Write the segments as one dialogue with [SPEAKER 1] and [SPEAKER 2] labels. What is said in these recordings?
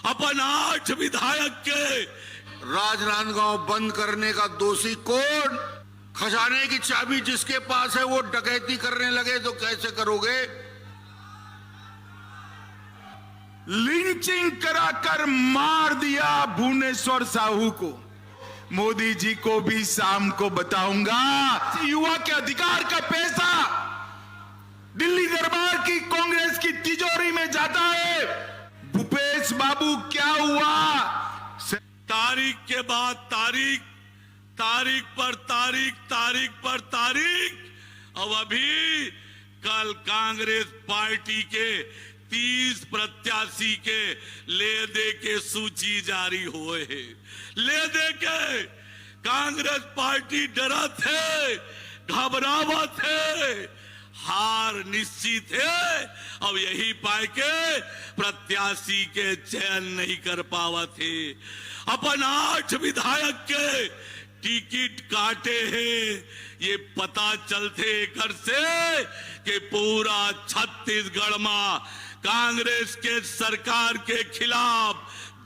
[SPEAKER 1] अपन 8 विधायक के
[SPEAKER 2] राजनांदगांव बंद करने का दोषी कौन? खजाने की चाबी जिसके पास है वो डकैती करने लगे तो कैसे करोगे?
[SPEAKER 3] लिंचिंग कराकर मार दिया भुवनेश्वर साहू को। मोदी जी को भी शाम को बताऊंगा। युवा के अधिकार का पैसा दिल्ली दरबार की कांग्रेस की तिजोरी में जाता है। भूपेश बाबू क्या हुआ?
[SPEAKER 1] तारीख के बाद तारीख, तारीख पर तारीख, तारीख पर तारीख। अब अभी कल कांग्रेस पार्टी के 30 प्रत्याशी के ले दे के सूची जारी हुए हैं। ले दे के कांग्रेस पार्टी डरा थे, घबरावा थे, हार निश्चित है। अब यही पाए के प्रत्याशी के चयन नहीं कर पावा थे। अपन 8 विधायक के टिकट काटे हैं। ये पता चलते कर से कि पूरा छत्तीसगढ़ में कांग्रेस के सरकार के खिलाफ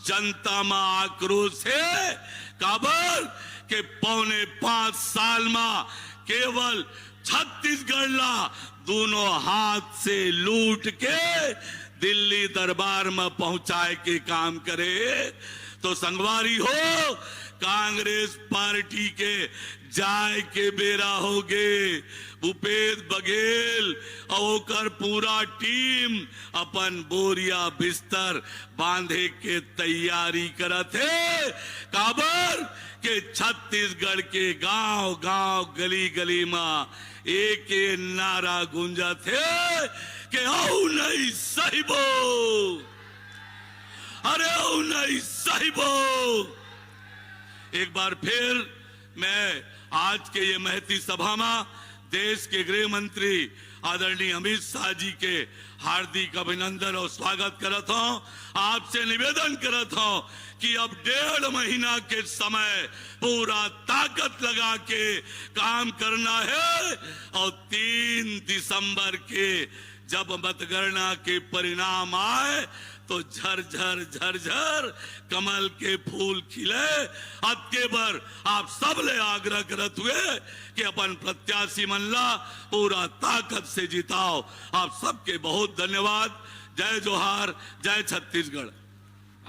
[SPEAKER 1] जनता में आक्रोश है। काबर के 4.25 साल में केवल छत्तीसगढ़ ला दोनों हाथ से लूट के दिल्ली दरबार में पहुंचाए के काम करे। तो संगवारी हो, कांग्रेस पार्टी के जाय के बेरा होगे। भूपेश बघेल और पूरा टीम अपन बोरिया बिस्तर बांधे के तैयारी करत है। काबर के छत्तीसगढ़ के गांव गांव गली गली में एक नारा गूंजत है कि औ नहीं सहिबो, अरे औ नहीं सहिबो। एक बार फिर मैं आज के ये महती सभा में देश के गृह मंत्री आदरणीय अमित शाह जी के हार्दिक अभिनंदन और स्वागत करता हूं। आपसे निवेदन करता हूं कि अब 1.5 महीना के समय पूरा ताकत लगा के काम करना है और 3 दिसंबर के जब मतगणना के परिणाम आए तो झरझर झरझर कमल के फूल खिले। अब के बार आप सब ले आग्रह करत हुए कि अपन प्रत्याशी मनला पूरा ताकत से जिताओ। आप सबके बहुत धन्यवाद। जय जोहार, जय छत्तीसगढ़।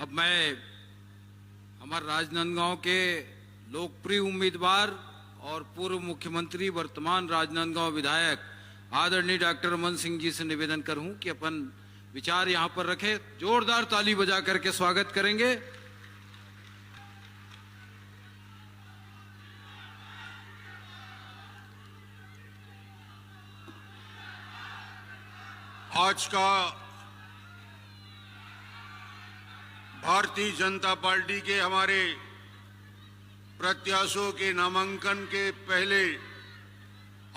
[SPEAKER 4] अब मैं हमारे राजनांदगांव के लोकप्रिय उम्मीदवार और पूर्व मुख्यमंत्री वर्तमान राजनांदगांव विधायक आदरणीय डॉक्टर रमन सिंह जी से निवेदन करूं कि अपन विचार यहां पर रखें। जोरदार ताली बजा करके स्वागत करेंगे।
[SPEAKER 2] आज का भारतीय जनता पार्टी के हमारे प्रत्याशियों के नामांकन के पहले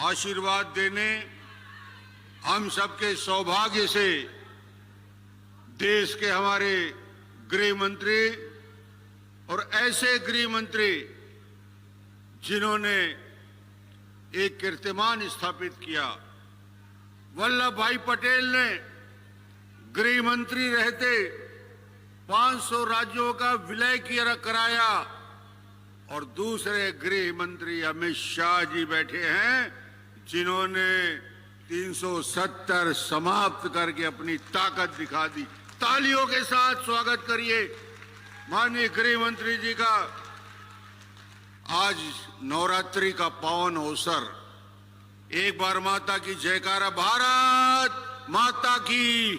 [SPEAKER 2] आशीर्वाद देने हम सबके सौभाग्य से देश के हमारे गृह मंत्री और ऐसे गृह मंत्री जिन्होंने एक कीर्तिमान स्थापित किया। वल्लभ भाई पटेल ने गृह मंत्री रहते 500 राज्यों का विलय कराया और दूसरे गृह मंत्री अमित शाह जी बैठे हैं जिन्होंने 370 समाप्त करके अपनी ताकत दिखा दी। तालियों के साथ स्वागत करिए माननीय गृह मंत्री जी का। आज नवरात्रि का पावन अवसर, एक बार माता की जयकारा। भारत माता की,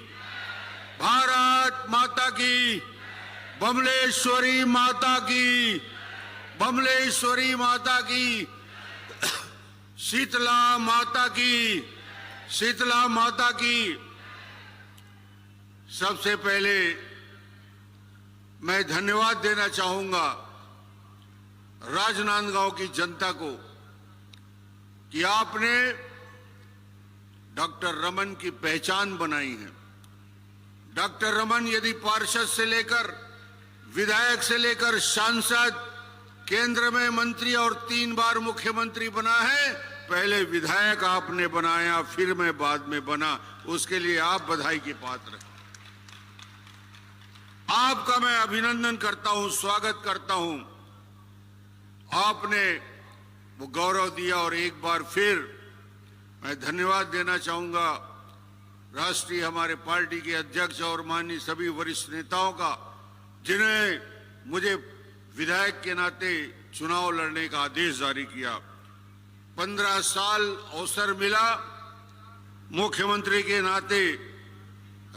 [SPEAKER 2] भारत माता की, बमलेश्वरी माता की, बमलेश्वरी माता की, शीतला माता की, शीतला माता की। सबसे पहले मैं धन्यवाद देना चाहूंगा राजनांदगांव की जनता को कि आपने डॉक्टर रमन की पहचान बनाई है। डॉक्टर रमन यदि पार्षद से लेकर विधायक से लेकर सांसद, केंद्र में मंत्री और 3 बार मुख्यमंत्री बना है। पहले विधायक आपने बनाया, फिर मैं बाद में बना, उसके लिए आप बधाई के पात्र हैं। आपका मैं अभिनंदन करता हूं, स्वागत करता हूं। आपने वो गौरव दिया और एक बार फिर मैं धन्यवाद देना चाहूंगा राष्ट्रीय हमारे पार्टी के अध्यक्ष और माननीय सभी वरिष्ठ नेताओं का, जिन्हें मुझे विधायक के नाते चुनाव लड़ने का आदेश जारी किया। 15 साल अवसर मिला मुख्यमंत्री के नाते,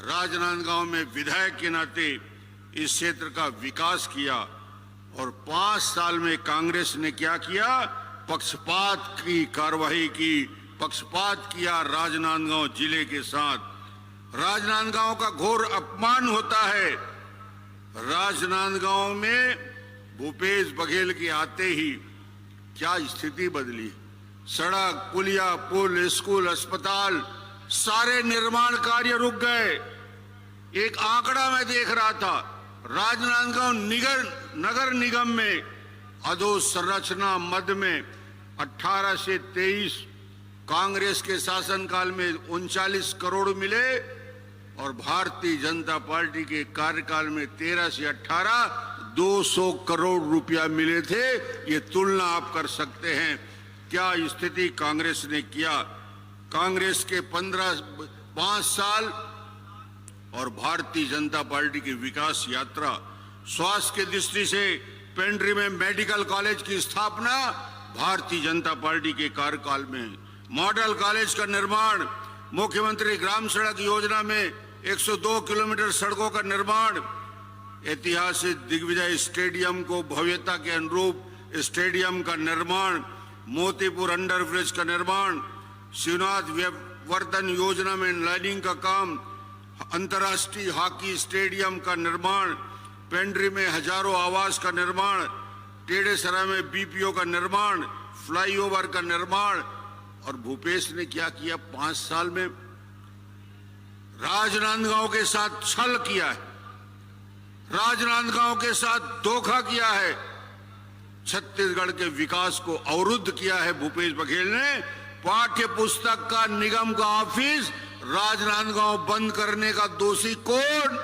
[SPEAKER 2] राजनांदगांव में विधायक के नाते इस क्षेत्र का विकास किया। और 5 साल में कांग्रेस ने क्या किया? पक्षपात की कार्रवाई की, पक्षपात किया राजनांदगांव जिले के साथ। राजनांदगांव का घोर अपमान होता है। राजनांदगांव में भूपेश बघेल के आते ही क्या स्थिति बदली। सड़क, पुलिया, पुल, स्कूल, अस्पताल, सारे निर्माण कार्य रुक गए। एक आंकड़ा मैं देख रहा था, राजनांदगांव नगर निगम में अधोसंरचना मद में 18 से 23 कांग्रेस के शासनकाल में 39 करोड़ मिले और भारतीय जनता पार्टी के कार्यकाल में 13 से 18 200 करोड़ रुपया मिले थे। ये तुलना आप कर सकते हैं क्या स्थिति कांग्रेस ने किया। कांग्रेस के 5 साल और भारतीय जनता पार्टी की विकास यात्रा। स्वास्थ्य की दृष्टि से पेंड्री में मेडिकल कॉलेज की स्थापना भारतीय जनता पार्टी के कार्यकाल में। मॉडल कॉलेज का निर्माण, मुख्यमंत्री ग्राम सड़क योजना में 102 किलोमीटर सड़कों का निर्माण, ऐतिहासिक दिग्विजय स्टेडियम को भव्यता के अनुरूप स्टेडियम का निर्माण, मोतीपुर अंडर ब्रिज का निर्माण, शिवनाथ वर्धन योजना में लाइनिंग का काम, अंतर्राष्ट्रीय हॉकी स्टेडियम का निर्माण, पेंड्री में हजारों आवास का निर्माण, टेढ़ेसरा में बीपीओ का निर्माण, फ्लाईओवर का निर्माण। और भूपेश ने क्या किया 5 साल में? राजनांदगांव के साथ छल किया है, राजनांदगांव के साथ धोखा किया है, छत्तीसगढ़ के विकास को अवरुद्ध किया है भूपेश बघेल ने। पाठ्य पुस्तक का निगम का ऑफिस राजनांदगांव बंद करने का दोषी कौन?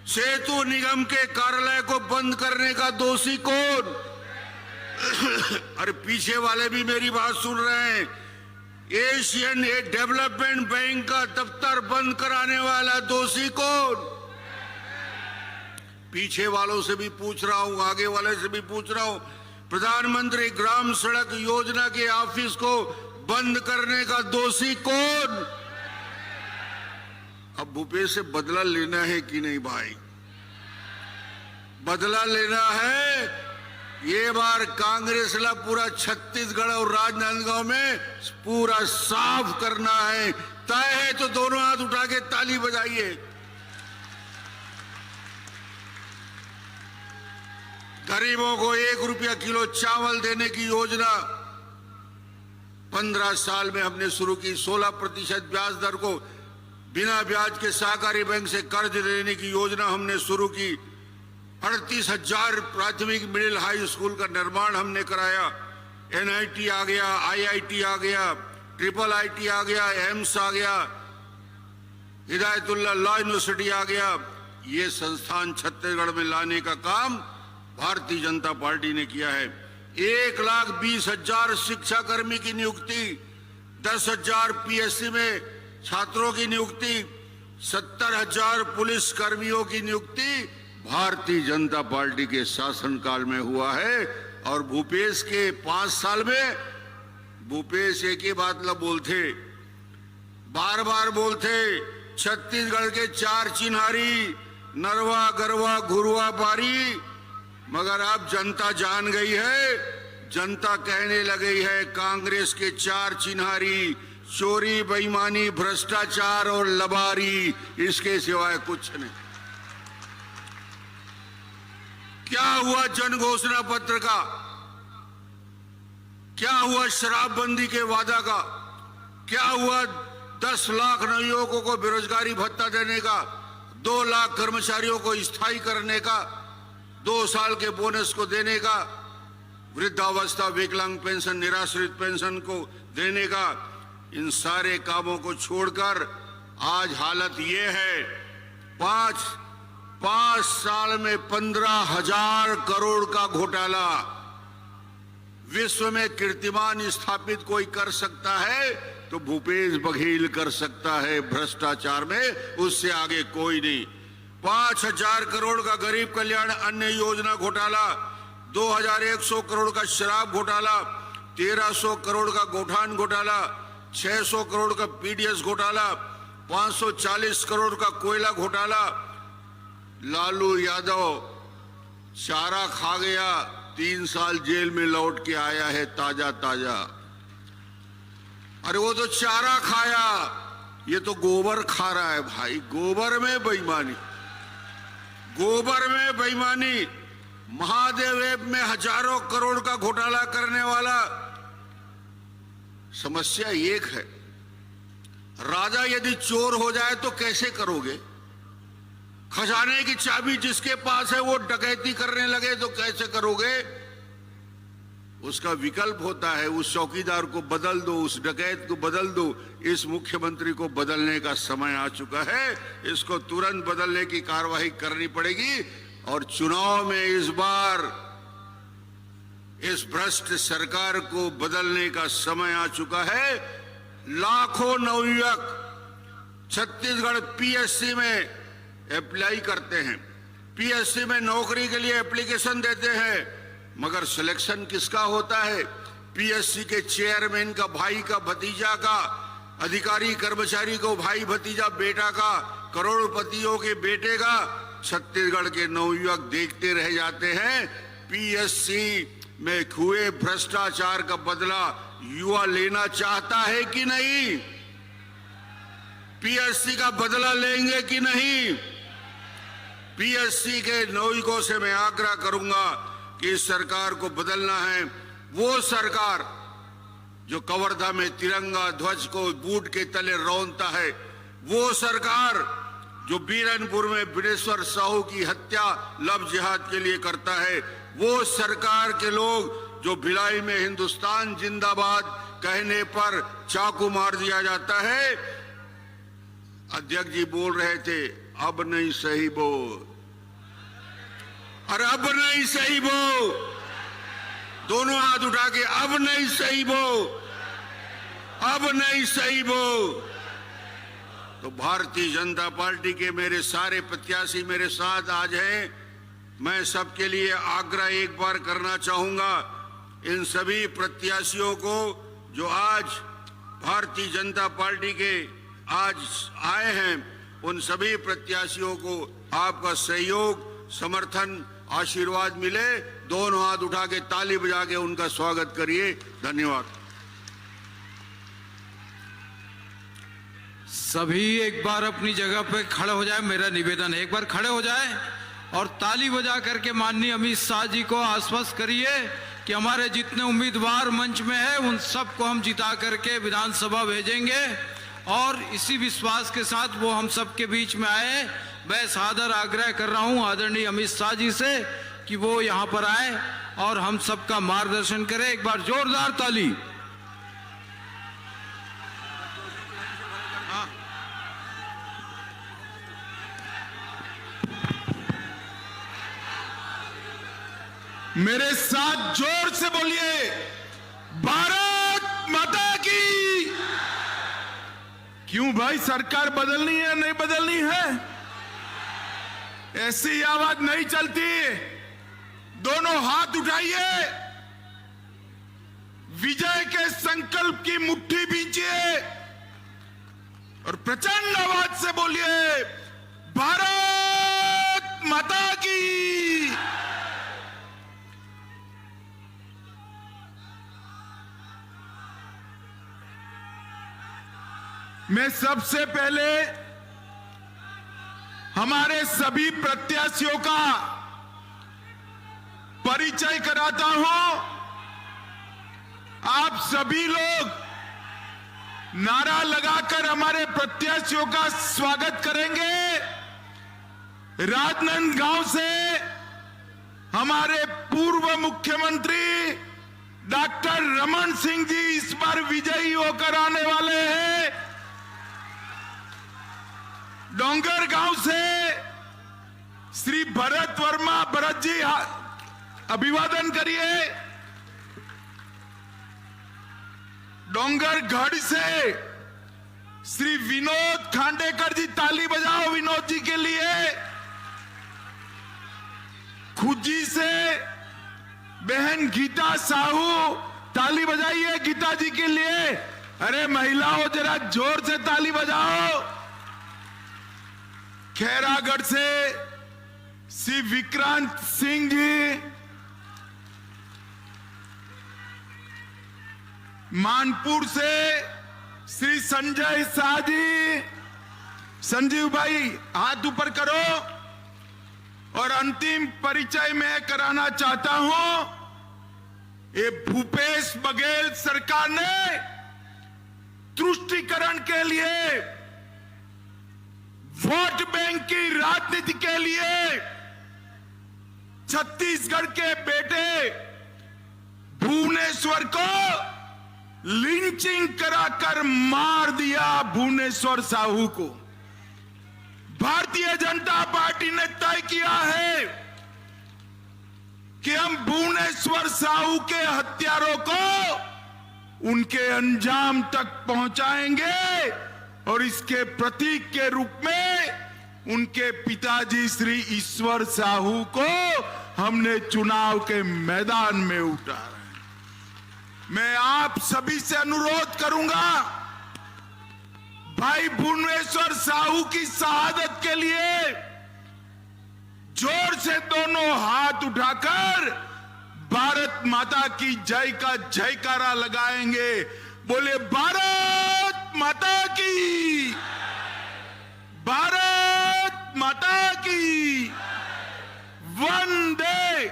[SPEAKER 2] सेतु निगम के कार्यालय को बंद करने का दोषी कौन? अरे पीछे वाले भी मेरी बात सुन रहे हैं। एशियन डेवलपमेंट बैंक का दफ्तर बंद कराने वाला दोषी कौन? पीछे वालों से भी पूछ रहा हूं, आगे वाले से भी पूछ रहा हूं। प्रधानमंत्री ग्राम सड़क योजना के ऑफिस को बंद करने का दोषी कौन? अब भूपेश से बदला लेना है कि नहीं भाई? बदला लेना है। ये बार कांग्रेस ला पूरा छत्तीसगढ़ और राजनांदगांव में पूरा साफ करना है। तय है तो दोनों हाथ उठा के ताली बजाइए। गरीबों को 1 रुपया किलो चावल देने की योजना 15 साल में हमने शुरू की। 16% ब्याज दर को बिना ब्याज के सहकारी बैंक से कर्ज देने की योजना हमने शुरू की। 38,000 प्राथमिक मिडिल हाई स्कूल का निर्माण हमने कराया। NIT आ गया, IIT आ गया, ट्रिपल IT आ गया, एम्स आ गया, हिदायतुल्लाह लॉ यूनिवर्सिटी आ गया। ये संस्थान छत्तीसगढ़ में लाने का काम भारतीय जनता पार्टी ने किया है। 1,20,000 शिक्षा कर्मी की नियुक्ति, 10,000 PSC में छात्रों की नियुक्ति, 70,000 पुलिस कर्मियों की नियुक्ति भारतीय जनता पार्टी के शासनकाल में हुआ है। और भूपेश के 5 साल में भूपेश एक ही बात न बोलते, बार बार बोलते, छत्तीसगढ़ के 4 चिन्हारी, नरवा, गरवा, घुरवा, बारी। मगर अब जनता जान गई है, जनता कहने लगी है कांग्रेस के 4 चिन्हारी चोरी, बेईमानी, भ्रष्टाचार और लबारी, इसके सिवाय कुछ नहीं। क्या हुआ जन घोषणा पत्र का? क्या हुआ शराबबंदी के वादा का? क्या हुआ 10 लाख नवयुवकों को बेरोजगारी भत्ता देने का, 2 लाख कर्मचारियों को स्थायी करने का, 2 साल के बोनस को देने का, वृद्धावस्था, विकलांग पेंशन, निराश्रित पेंशन को देने का? इन सारे कामों को छोड़कर आज हालत ये है। 5 5 साल में 15,000 करोड़ का घोटाला। विश्व में कीर्तिमान स्थापित कोई कर सकता है तो भूपेश बघेल कर सकता है भ्रष्टाचार में, उससे आगे कोई नहीं। 5,000 करोड़ का गरीब कल्याण अन्न योजना घोटाला, 2,100 करोड़ का शराब घोटाला, 1,300 करोड़ का गोठान घोटाला, 600 करोड़ का पीडीएस घोटाला, 540 करोड़ का कोयला घोटाला। लालू यादव चारा खा गया, 3 साल जेल में लौट के आया है ताजा ताजा। अरे वो तो चारा खाया, ये तो गोबर खा रहा है भाई। गोबर में बेईमानी, गोबर में बेईमानी। महादेव ऐप में हजारों करोड़ का घोटाला करने वाला। समस्या एक है, राजा यदि चोर हो जाए तो कैसे करोगे? खजाने की चाबी जिसके पास है वो डकैती करने लगे तो कैसे करोगे? उसका विकल्प होता है, उस चौकीदार को बदल दो, उस डकैत को बदल दो। इस मुख्यमंत्री को बदलने का समय आ चुका है, इसको तुरंत बदलने की कार्रवाई करनी पड़ेगी। और चुनाव में इस बार इस भ्रष्ट सरकार को बदलने का समय आ चुका है। लाखों नवयुवक छत्तीसगढ़ पीएससी में अप्लाई करते हैं, पीएससी में नौकरी के लिए एप्लीकेशन देते हैं, मगर सिलेक्शन किसका होता है? पीएससी के चेयरमैन का भाई का भतीजा का, अधिकारी कर्मचारी को भाई भतीजा बेटा का, करोड़पतियों के बेटे का। छत्तीसगढ़ के नवयुवक देखते रह जाते हैं। पीएससी में हुए भ्रष्टाचार का बदला युवा लेना चाहता है कि नहीं? पीएससी का बदला लेंगे कि नहीं? पीएससी के नवयुवकों से मैं आग्रह करूंगा कि इस सरकार को बदलना है। वो सरकार जो कवर्धा में तिरंगा ध्वज को बूट के तले रौंदता है, वो सरकार जो बीरनपुर में बिनेश्वर साहू की हत्या लव जिहाद के लिए करता है, वो सरकार के लोग जो भिलाई में हिंदुस्तान जिंदाबाद कहने पर चाकू मार दिया जाता है। अध्यक्ष जी बोल रहे थे, अब नहीं सही बोल, अरे अब नहीं सही बोल, दोनों हाथ उठा के अब नहीं सही बोल, अब नहीं सही बोल। तो भारतीय जनता पार्टी के मेरे सारे प्रत्याशी मेरे साथ आज हैं। मैं सबके लिए आग्रह एक बार करना चाहूंगा, इन सभी प्रत्याशियों को जो आज भारतीय जनता पार्टी के आज आए हैं, उन सभी प्रत्याशियों को आपका सहयोग, समर्थन, आशीर्वाद मिले। दोनों हाथ उठा के ताली बजा के उनका स्वागत करिए। धन्यवाद।
[SPEAKER 4] सभी एक बार अपनी जगह पे खड़े हो जाए, मेरा निवेदन है, एक बार खड़े हो जाए और ताली बजा करके माननीय अमित शाह जी को आश्वस्त करिए कि हमारे जितने उम्मीदवार मंच में है उन सबको हम जिता करके विधानसभा भेजेंगे। और इसी विश्वास के साथ वो हम सबके बीच में आए। मैं सादर आग्रह कर रहा हूं आदरणीय अमित शाह जी से कि वो यहां पर आए और हम सबका मार्गदर्शन करें। एक बार जोरदार ताली।
[SPEAKER 3] मेरे साथ जोर से बोलिए, भारत माता की। क्यों भाई, सरकार बदलनी है नहीं बदलनी है? ऐसी आवाज नहीं चलती। दोनों हाथ उठाइए, विजय के संकल्प की मुट्ठी बींचिए और प्रचंड आवाज से बोलिए, भारत माता की। मैं सबसे पहले हमारे सभी प्रत्याशियों का परिचय कराता हूं। आप सभी लोग नारा लगाकर हमारे प्रत्याशियों का स्वागत करेंगे। राजनांदगांव से हमारे पूर्व मुख्यमंत्री डॉक्टर रमन सिंह जी इस बार विजयी होकर आने वाले हैं। डोंगरगांव से श्री भरत वर्मा, भरत जी अभिवादन करिए। डोंगरगढ़ से श्री विनोद खांडेकर जी, ताली बजाओ विनोद जी के लिए। खुजी से बहन गीता साहू, ताली बजाइए गीता जी के लिए। अरे महिलाओं जरा जोर से ताली बजाओ। खैरागढ़ से श्री विक्रांत सिंह जी, मानपुर से श्री संजय शाह जी। संजीव भाई हाथ ऊपर करो। और अंतिम परिचय मैं कराना चाहता हूं, ये भूपेश बघेल सरकार ने तुष्टीकरण के लिए, वोट बैंक की राजनीति के लिए छत्तीसगढ़ के बेटे भुवनेश्वर को लिंचिंग कराकर मार दिया। भुवनेश्वर साहू को भारतीय जनता पार्टी ने तय किया है कि हम भुवनेश्वर साहू के हत्यारों को उनके अंजाम तक पहुंचाएंगे और इसके प्रतीक के रूप में उनके पिताजी श्री ईश्वर साहू को हमने चुनाव के मैदान में उतारा। मैं आप सभी से अनुरोध करूंगा, भाई भुवनेश्वर साहू की शहादत के लिए जोर से दोनों हाथ उठाकर भारत माता की जय का जयकारा लगाएंगे। बोले भारत माता की, भारत माता की, वंदे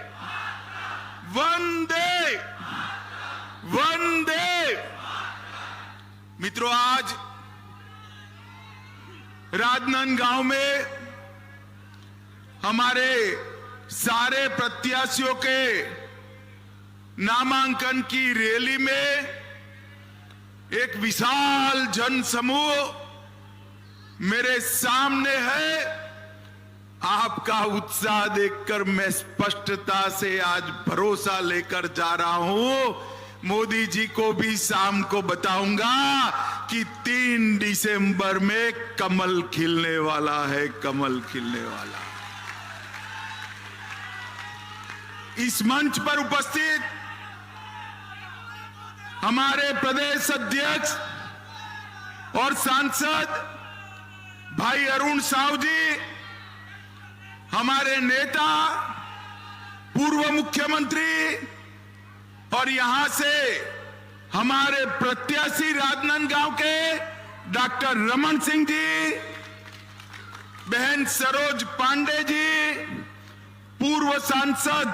[SPEAKER 3] वंदे वंदे। मित्रों, आज राजनांदगांव में हमारे सारे प्रत्याशियों के नामांकन की रैली में एक विशाल जनसमूह मेरे सामने है। आपका उत्साह देखकर मैं स्पष्टता से आज भरोसा लेकर जा रहा हूं। मोदी जी को भी शाम को बताऊंगा कि 3 दिसंबर में कमल खिलने वाला है, कमल खिलने वाला। इस मंच पर उपस्थित हमारे प्रदेश अध्यक्ष और सांसद भाई अरुण साहू जी, हमारे नेता पूर्व मुख्यमंत्री और यहां से हमारे प्रत्याशी राजनांदगांव के डॉक्टर रमन सिंह जी, बहन सरोज पांडे जी, पूर्व सांसद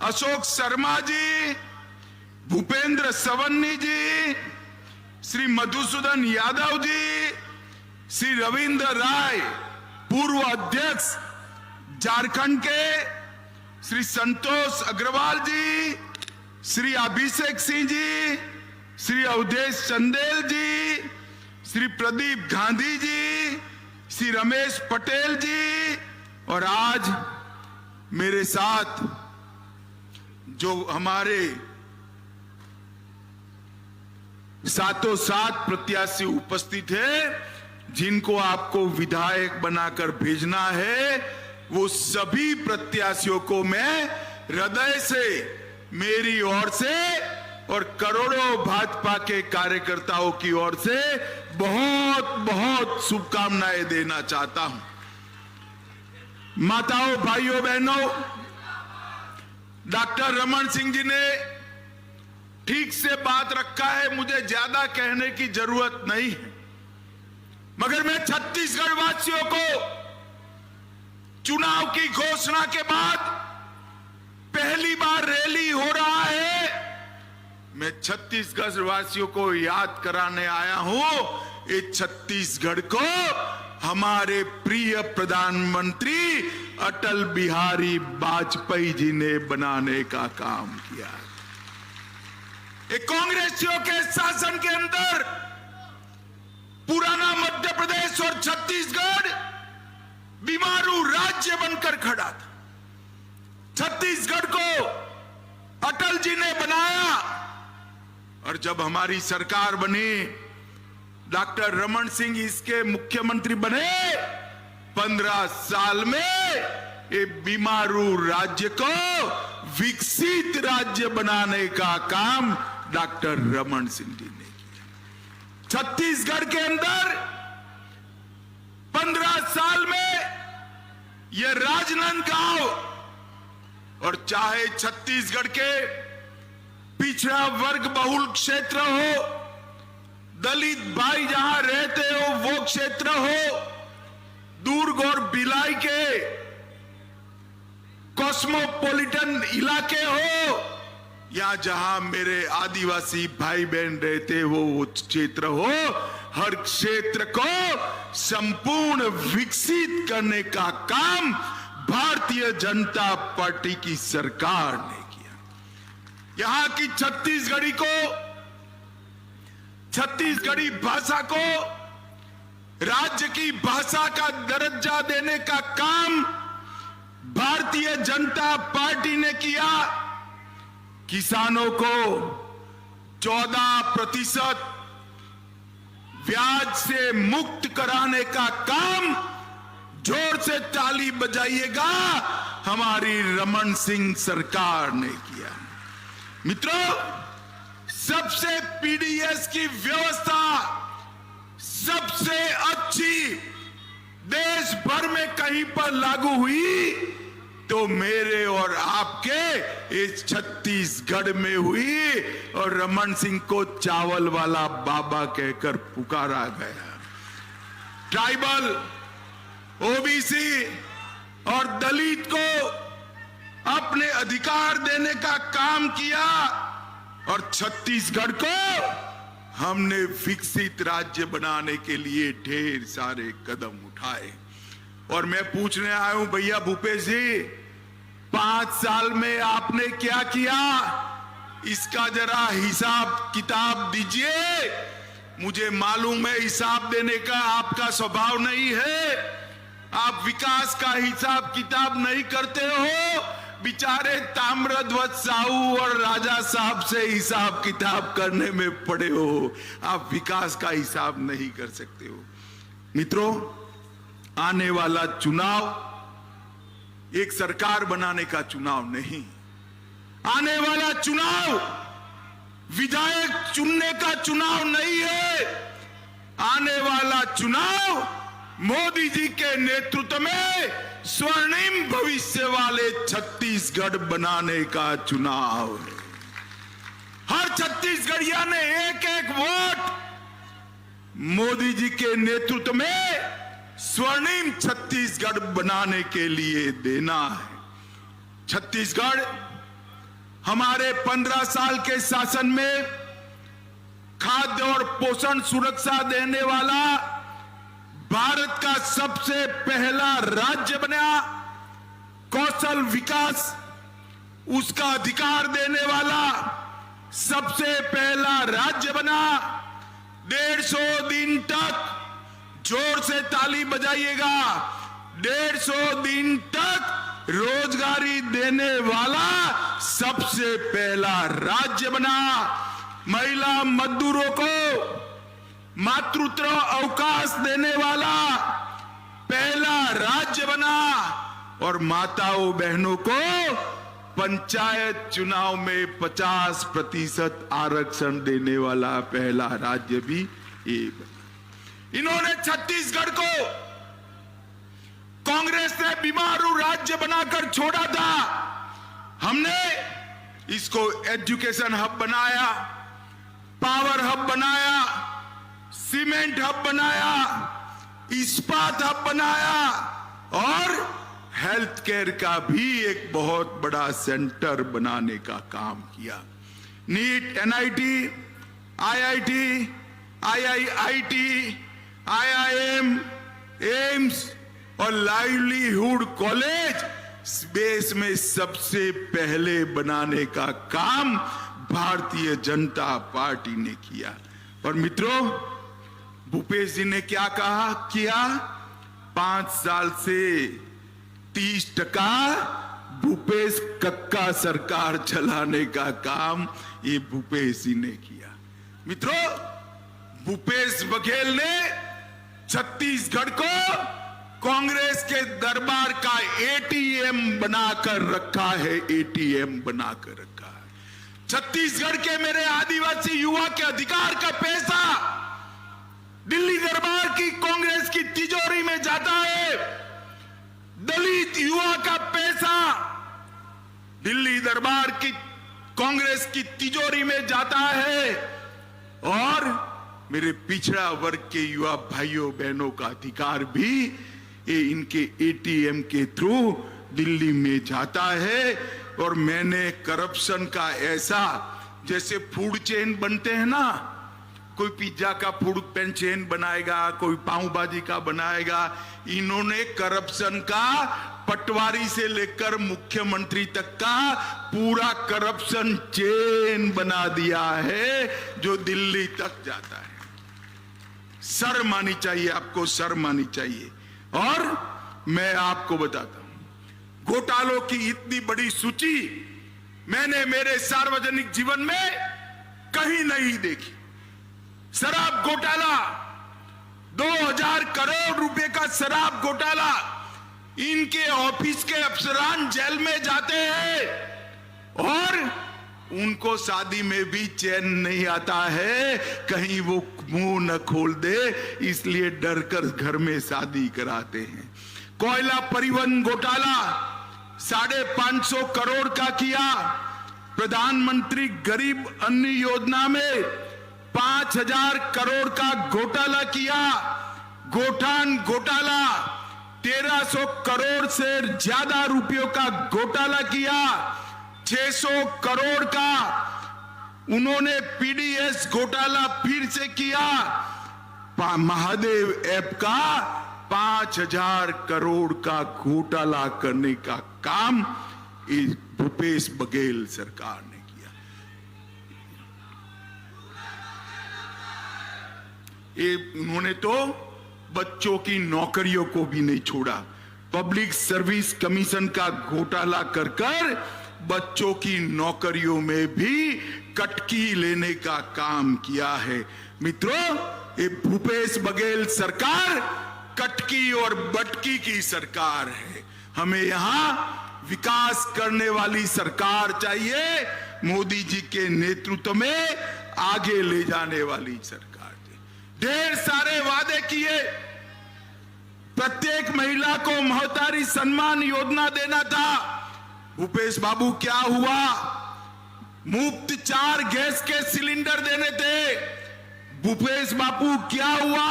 [SPEAKER 3] अशोक शर्मा जी, भूपेंद्र सवन्नी जी, श्री मधुसूदन यादव जी, श्री रविंद्र राय, पूर्व अध्यक्ष झारखंड के, श्री संतोष अग्रवाल जी, श्री अभिषेक सिंह जी, श्री अवधेश चंदेल जी, श्री प्रदीप गांधी जी, श्री रमेश पटेल जी, और आज मेरे साथ जो हमारे सातों सात प्रत्याशी उपस्थित है, जिनको आपको विधायक बनाकर भेजना है, वो सभी प्रत्याशियों को मैं हृदय से, मेरी ओर से और करोड़ों भाजपा के कार्यकर्ताओं की ओर से बहुत बहुत शुभकामनाएं देना चाहता हूं। माताओं, भाइयों, बहनों, डॉक्टर रमन सिंह जी ने ठीक से बात रखा है, मुझे ज्यादा कहने की जरूरत नहीं है। मगर मैं छत्तीसगढ़ वासियों को चुनाव की घोषणा के बाद पहली बार रैली हो रहा है, मैं छत्तीसगढ़ वासियों को याद कराने आया हूं। ये छत्तीसगढ़ को हमारे प्रिय प्रधानमंत्री अटल बिहारी वाजपेयी जी ने बनाने का काम किया। कांग्रेसियों के शासन के अंदर पुराना मध्य प्रदेश और छत्तीसगढ़ बीमारू राज्य बनकर खड़ा था। छत्तीसगढ़ को अटल जी ने बनाया और जब हमारी सरकार बनी, डॉक्टर रमन सिंह इसके मुख्यमंत्री बने, 15 साल में ये बीमारू राज्य को विकसित राज्य बनाने का काम डॉक्टर रमन सिंह जी ने किया। छत्तीसगढ़ के अंदर 15 साल में यह राजनांदगांव, और चाहे छत्तीसगढ़ के पिछड़ा वर्ग बहुल क्षेत्र हो, दलित भाई जहां रहते हो वो क्षेत्र हो, दुर्ग और भिलाई के कॉस्मोपॉलिटन इलाके हो, या जहां मेरे आदिवासी भाई बहन रहते वो क्षेत्र हो, हर क्षेत्र को संपूर्ण विकसित करने का काम भारतीय जनता पार्टी की सरकार ने किया। यहां की छत्तीसगढ़ी भाषा को राज्य की भाषा का दर्जा देने का काम भारतीय जनता पार्टी ने किया। किसानों को 14% ब्याज से मुक्त कराने का काम, जोर से ताली बजाइएगा, हमारी रमन सिंह सरकार ने किया। मित्रों, सबसे पीडीएस की व्यवस्था सबसे अच्छी देश भर में कहीं पर लागू हुई तो मेरे और आपके इस छत्तीसगढ़ में हुई, और रमन सिंह को चावल वाला बाबा कहकर पुकारा गया। ट्राइबल, ओबीसी और दलित को अपने अधिकार देने का काम किया, और छत्तीसगढ़ को हमने विकसित राज्य बनाने के लिए ढेर सारे कदम उठाए। और मैं पूछने आया हूं, भैया भूपेश जी, 5 साल में आपने क्या किया, इसका जरा हिसाब किताब दीजिए। मुझे मालूम है हिसाब देने का आपका स्वभाव नहीं है, आप विकास का हिसाब किताब नहीं करते हो। बेचारे ताम्रध्वज साहू और राजा साहब से हिसाब किताब करने में पड़े हो, आप विकास का हिसाब नहीं कर सकते हो। मित्रों, आने वाला चुनाव एक सरकार बनाने का चुनाव नहीं, आने वाला चुनाव विधायक चुनने का चुनाव नहीं है। आने वाला चुनाव मोदी जी के नेतृत्व में स्वर्णिम भविष्य वाले छत्तीसगढ़ बनाने का चुनाव है। हर छत्तीसगढ़िया ने एक एक वोट मोदी जी के नेतृत्व में स्वर्णिम छत्तीसगढ़ बनाने के लिए देना है। छत्तीसगढ़ हमारे 15 साल के शासन में खाद्य और पोषण सुरक्षा देने वाला भारत का सबसे पहला राज्य बना, कौशल विकास उसका अधिकार देने वाला सबसे पहला राज्य बना। 150 दिन तक, जोर से ताली बजाइएगा, 150 दिन तक रोजगारी देने वाला सबसे पहला राज्य बना। महिला मजदूरों को मातृत्व अवकाश देने वाला पहला राज्य बना, और माताओं बहनों को पंचायत चुनाव में 50% आरक्षण देने वाला पहला राज्य भी ये बना। इन्होंने छत्तीसगढ़ को कांग्रेस ने बीमारू राज्य बनाकर छोड़ा था। हमने इसको एजुकेशन हब बनाया, पावर हब बनाया, सीमेंट हब बनाया, इस्पात हब बनाया, और हेल्थ केयर का भी एक बहुत बड़ा सेंटर बनाने का काम किया। NEET, NIT, IIT, IIIT, IIM, AIIMS और लाइवलीहुड कॉलेज देश में सबसे पहले बनाने का काम भारतीय जनता पार्टी ने किया। और मित्रों, भूपेश जी ने क्या कहा किया, 5 साल से 30% भूपेश कक्का सरकार चलाने का काम ये भूपेश जी ने किया। मित्रों, भूपेश बघेल ने छत्तीसगढ़ को कांग्रेस के दरबार का एटीएम बनाकर रखा है, एटीएम बनाकर रखा है। छत्तीसगढ़ के मेरे आदिवासी युवा के अधिकार का पैसा दिल्ली दरबार की कांग्रेस की तिजोरी में जाता है। दलित युवा का पैसा दिल्ली दरबार की कांग्रेस की तिजोरी में जाता है और मेरे पिछड़ा वर्ग के युवा भाइयों बहनों का अधिकार भी ये इनके एटीएम के थ्रू दिल्ली में जाता है। और मैंने करप्शन का ऐसा, जैसे फूड चेन बनते हैं ना, कोई पिज्जा का फूड चेन बनाएगा, कोई पाव भाजी का बनाएगा, इन्होंने करप्शन का पटवारी से लेकर मुख्यमंत्री तक का पूरा करप्शन चेन बना दिया है जो दिल्ली तक जाता है। शर्म मानी चाहिए आपको, शर्म मानी चाहिए। और मैं आपको बताता हूं, घोटालों की इतनी बड़ी सूची मैंने मेरे सार्वजनिक जीवन में कहीं नहीं देखी। शराब घोटाला, 2000 करोड़ रुपए का शराब घोटाला, इनके ऑफिस के अफसरान जेल में जाते हैं और उनको शादी में भी चैन नहीं आता है, कहीं वो मुंह न खोल दे, इसलिए डरकर घर में शादी कराते हैं। कोयला परिवहन घोटाला 550 करोड़ का किया। प्रधानमंत्री गरीब अन्न योजना में 5000 करोड़ का घोटाला किया। गोठान घोटाला 1300 करोड़ से ज्यादा रुपयों का घोटाला किया। 600 करोड़ का उन्होंने पीडीएस घोटाला फिर से किया। महादेव ऐप का 5000 करोड़ का घोटाला करने का काम इस भूपेश बघेल सरकार ने किया। ये उन्होंने तो बच्चों की नौकरियों को भी नहीं छोड़ा। पब्लिक सर्विस कमीशन का घोटाला कर कर बच्चों की नौकरियों में भी कटकी लेने का काम किया है। मित्रों, ये भूपेश बघेल सरकार कटकी और बटकी की सरकार है। हमें यहां विकास करने वाली सरकार चाहिए, मोदी जी के नेतृत्व में आगे ले जाने वाली सरकार चाहिए। ढेर सारे वादे किए, प्रत्येक महिला को महतारी सम्मान योजना देना था। भूपेश बाबू क्या हुआ? मुफ्त 4 गैस के सिलेंडर देने थे। भूपेश बाबू क्या हुआ?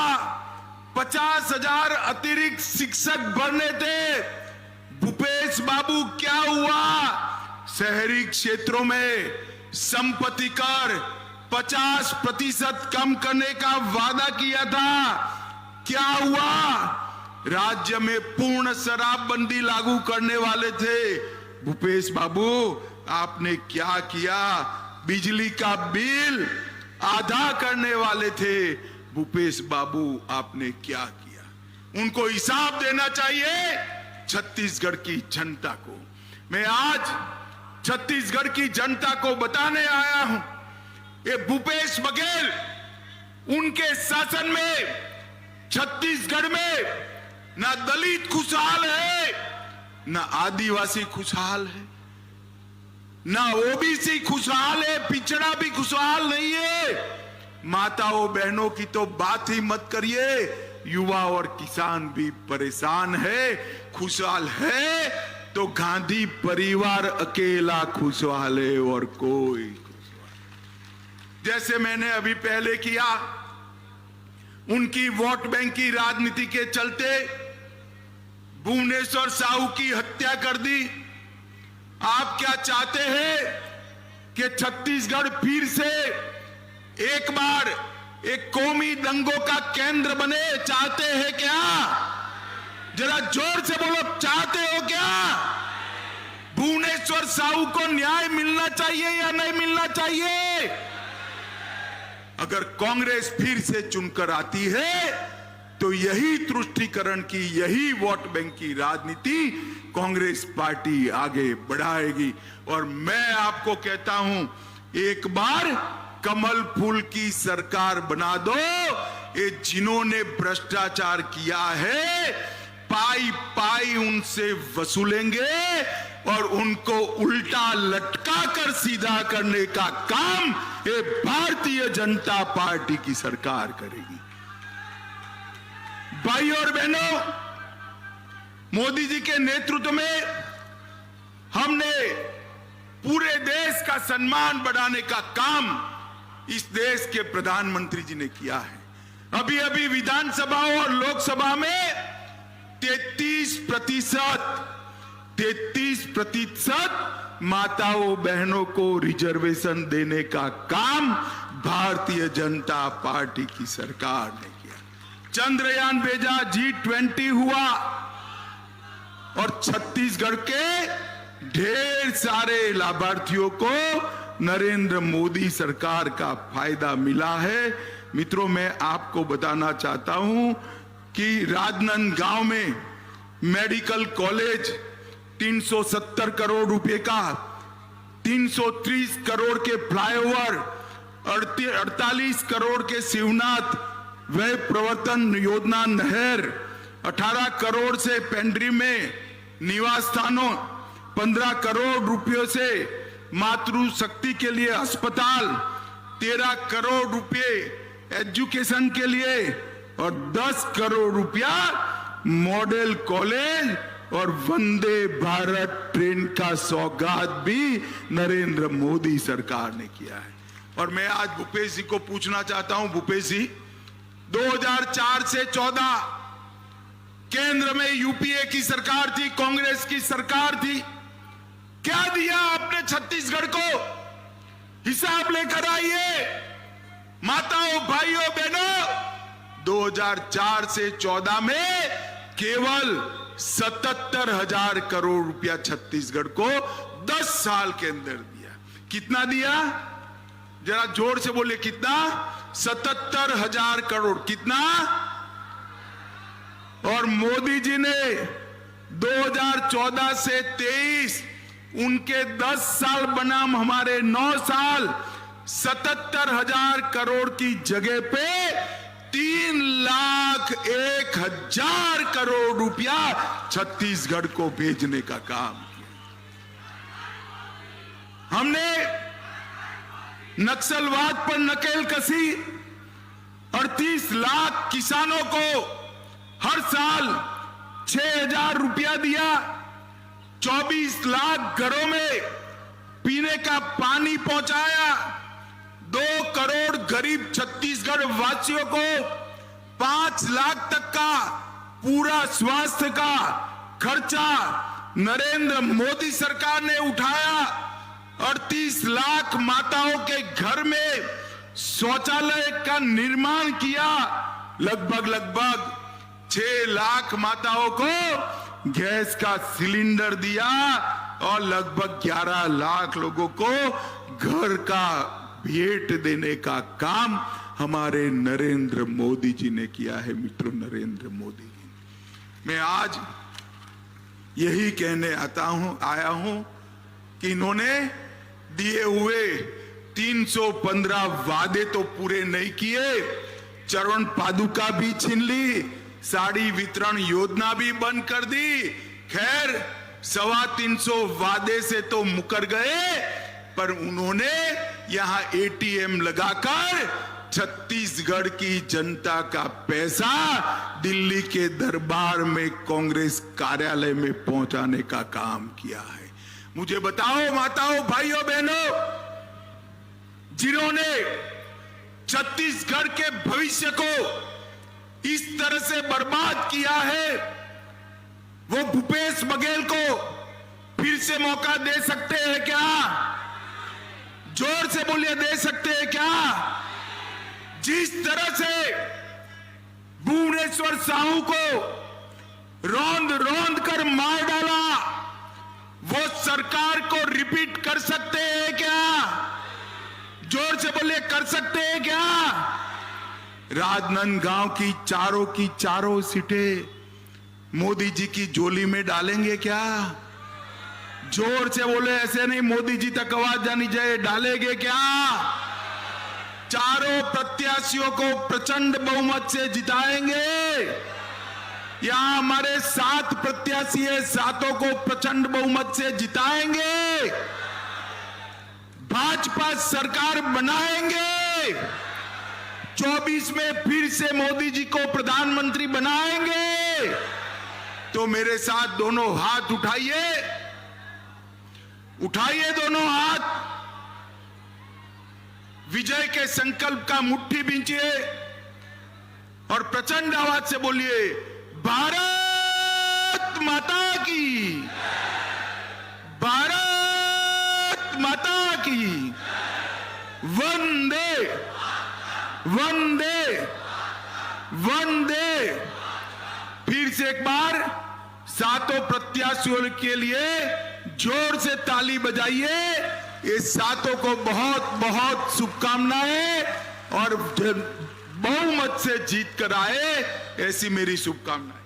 [SPEAKER 3] 50,000 अतिरिक्त शिक्षक भरने थे। भूपेश बाबू क्या हुआ? शहरी क्षेत्रों में संपत्ति कर 50% कम करने का वादा किया था। क्या हुआ? राज्य में पूर्ण शराबबंदी लागू करने वाले थे। भूपेश बाबू आपने क्या किया? बिजली का बिल आधा करने वाले थे। भूपेश बाबू आपने क्या किया? उनको हिसाब देना चाहिए छत्तीसगढ़ की जनता को। मैं आज छत्तीसगढ़ की जनता को बताने आया हूं, ये भूपेश बघेल उनके शासन में छत्तीसगढ़ में ना दलित खुशहाल है, ना आदिवासी खुशहाल है, ना ओबीसी खुशहाल है, पिछड़ा भी खुशहाल नहीं है। माताओं बहनों की तो बात ही मत करिए, युवा और किसान भी परेशान है। खुशहाल है तो गांधी परिवार अकेला खुशहाल है और कोई खुशहाल। जैसे मैंने अभी पहले किया, उनकी वोट बैंक की राजनीति के चलते भुवनेश्वर साहू की हत्या कर दी। आप क्या चाहते हैं कि छत्तीसगढ़ फिर से एक बार एक कौमी दंगों का केंद्र बने? चाहते हैं क्या? जरा जोर से बोलो, चाहते हो क्या? भुवनेश्वर साहू को न्याय मिलना चाहिए या नहीं मिलना चाहिए? अगर कांग्रेस फिर से चुनकर आती है तो यही तुष्टीकरण की, यही वोट बैंक की राजनीति कांग्रेस पार्टी आगे बढ़ाएगी। और मैं आपको कहता हूं, एक बार कमल फूल की सरकार बना दो। ये जिन्होंने भ्रष्टाचार किया है, पाई पाई उनसे वसूलेंगे और उनको उल्टा लटका कर सीधा करने का काम ये भारतीय जनता पार्टी की सरकार करेगी। भाइयों और बहनों, मोदी जी के नेतृत्व में हमने पूरे देश का सम्मान बढ़ाने का काम इस देश के प्रधानमंत्री जी ने किया है। अभी अभी विधानसभा और लोकसभा में 33% माताओं बहनों को रिजर्वेशन देने का काम भारतीय जनता पार्टी की सरकार ने किया। चंद्रयान भेजा, G20 हुआ और छत्तीसगढ़ के ढेर सारे लाभार्थियों को नरेंद्र मोदी सरकार का फायदा मिला है। मित्रों, मैं आपको बताना चाहता हूं कि राजनांदगांव में मेडिकल कॉलेज 370 करोड़ रुपए का, 330 करोड़ के फ्लाईओवर, 48 करोड़ के शिवनाथ व्यय प्रवर्तन योजना नहर, 18 करोड़ से पेंड्री में निवास स्थानों, 15 करोड़ रुपयों से मातृ शक्ति के लिए अस्पताल, 13 करोड़ रुपए एजुकेशन के लिए और 10 करोड़ रुपया मॉडल कॉलेज और वंदे भारत ट्रेन का सौगात भी नरेंद्र मोदी सरकार ने किया है। और मैं आज भूपेश जी को पूछना चाहता हूं, भूपेश जी, 2004 से 14 केंद्र में यूपीए की सरकार थी, कांग्रेस की सरकार थी, क्या दिया आपने छत्तीसगढ़ को? हिसाब लेकर आइए माताओं, भाइयों, बहनों। 2004 से 14 में केवल 77,000 करोड़ रुपया छत्तीसगढ़ को 10 साल के अंदर दिया। कितना दिया? जरा जोर से बोले, कितना? 77,000 करोड़। कितना? और मोदी जी ने 2014 से 23 उनके 10 साल बनाम हमारे 9 साल 77,000 करोड़ की जगह पे 3,01,000 करोड़ रुपया छत्तीसगढ़ को भेजने का काम किया। हमने नक्सलवाद पर नकेल कसी, 38 लाख किसानों को हर साल 6,000 रुपया दिया, 24 लाख घरों में पीने का पानी पहुंचाया, 2 करोड़ गरीब छत्तीसगढ़ वासियों को 5 लाख तक का पूरा स्वास्थ्य का खर्चा नरेंद्र मोदी सरकार ने उठाया। 38 लाख माताओं के घर में शौचालय का निर्माण किया, लगभग 6 लाख माताओं को गैस का सिलेंडर दिया और लगभग 11 लाख लोगों को घर का भेंट देने का काम हमारे नरेंद्र मोदी जी ने किया है। मित्रों, नरेंद्र मोदी जी, मैं आज यही कहने आया हूं कि इन्होंने दिए हुए 315 वादे तो पूरे नहीं किए, चरण पादुका भी छीन ली, साड़ी वितरण योजना भी बंद कर दी। खैर 325 वादे से तो मुकर गए, पर उन्होंने यहां एटीएम लगाकर छत्तीसगढ़ की जनता का पैसा दिल्ली के दरबार में कांग्रेस कार्यालय में पहुंचाने का काम किया है। मुझे बताओ माताओं, भाइयों, बहनों, जिन्होंने छत्तीसगढ़ के भविष्य को इस तरह से बर्बाद किया है, वो भूपेश बघेल को फिर से मौका दे सकते हैं क्या? जोर से बोलिए, दे सकते हैं क्या? जिस तरह से भुवनेश्वर साहू को रौंद कर मार डाला, वो सरकार को रिपीट कर सकते हैं क्या? जोर से बोलिए, कर सकते हैं क्या? राजनांदगांव की चारों सीटें मोदी जी की झोली में डालेंगे क्या? जोर से बोले, ऐसे नहीं, मोदी जी तक आवाज जानी चाहिए। डालेंगे क्या? चारों प्रत्याशियों को प्रचंड बहुमत से जिताएंगे। यहां हमारे 7 प्रत्याशी है, 7 को प्रचंड बहुमत से जिताएंगे। भाजपा सरकार बनाएंगे। 24 में फिर से मोदी जी को प्रधानमंत्री बनाएंगे। तो मेरे साथ दोनों हाथ उठाइए, उठाइए दोनों हाथ, विजय के संकल्प का मुट्ठी बींचिए और प्रचंड आवाज से बोलिए, भारत माता की, भारत माता की, वंदे वंदे वंदे। फिर से एक बार 7 प्रत्याशियों के लिए जोर से ताली बजाइए। ये 7 को बहुत बहुत शुभकामनाएं और बहुमत से जीत कर आए, ऐसी मेरी शुभकामनाएं।